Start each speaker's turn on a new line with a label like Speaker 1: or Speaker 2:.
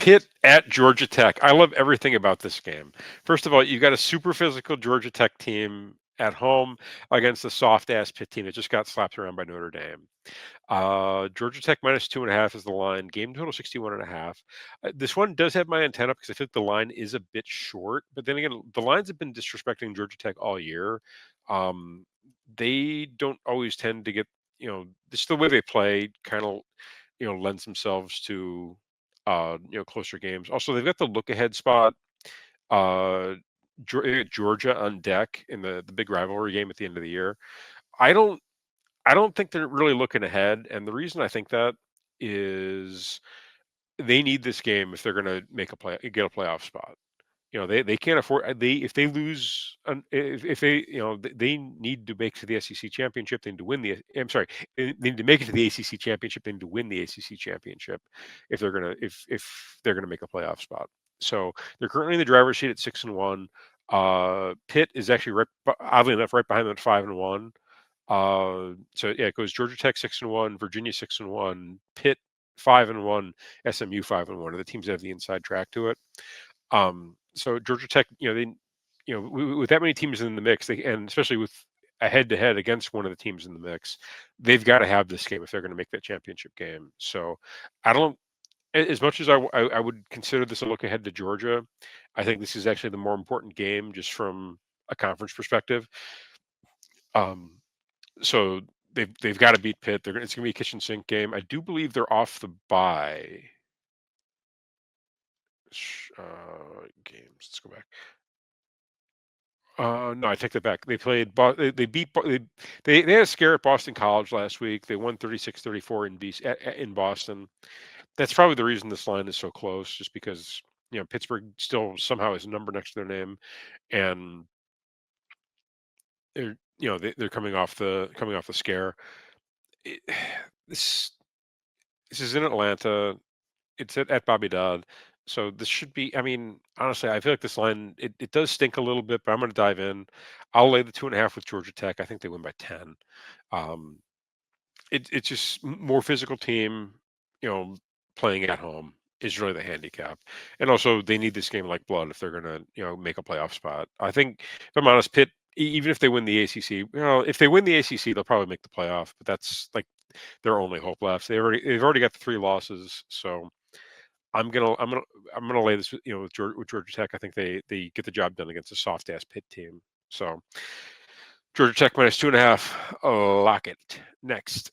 Speaker 1: Pitt at Georgia Tech. I love everything about this game. First of all, you got a super physical Georgia Tech team at home against a soft ass Pitt team that just got slapped around by Notre Dame. Georgia Tech -2.5 is the line. Game total 61.5. This one does have my antenna because I feel like the line is a bit short. But then again, the lines have been disrespecting Georgia Tech all year. Um, they don't always tend to get, just the way they play kind of, lends themselves to, closer games. Also, they've got the look ahead spot. Uh, Georgia on deck in the big rivalry game at the end of the year. I don't I don't think they're really looking ahead, and the reason I think that is they need this game if they're going to get a playoff spot. They can't afford they if they lose if they they need to make it to the SEC championship. They need to win the I'm sorry, they need to make it to the ACC championship. They need to win the ACC championship if they're gonna make a playoff spot. So they're currently in the driver's seat at 6-1. Pitt is actually oddly enough right behind them at 5-1. So yeah, it goes Georgia Tech 6-1, Virginia 6-1, Pitt 5-1, SMU 5-1. Are the teams that have the inside track to it? So Georgia Tech, with that many teams in the mix, and especially with a head-to-head against one of the teams in the mix, they've got to have this game if they're going to make that championship game. So I don't, as much as I would consider this a look ahead to Georgia, I think this is actually the more important game just from a conference perspective. Um, so they've got to beat Pitt. It's going to be a kitchen sink game. I do believe they're off the bye. Games. Let's go back. No, I take that back. They played. They beat. They had a scare at Boston College last week. They won 36-34 in Boston. That's probably the reason this line is so close, just because Pittsburgh still somehow has a number next to their name, and they're coming off the scare. It, this this is in Atlanta. It's at Bobby Dodd. So this should be. I mean, honestly, I feel like this line it does stink a little bit, but I'm going to dive in. I'll lay the 2.5 with Georgia Tech. I think they win by 10. Um, it's just more physical team. You know, playing at home is really the handicap, and also they need this game like blood if they're going to make a playoff spot. I think if I'm honest, Pitt. Even if they win the ACC, if they win the ACC, they'll probably make the playoff. But that's like their only hope left. They've already got the 3 losses, so I'm gonna lay this with Georgia Tech. I think they get the job done against a soft ass Pitt team. So Georgia Tech -2.5. Lock it. Next.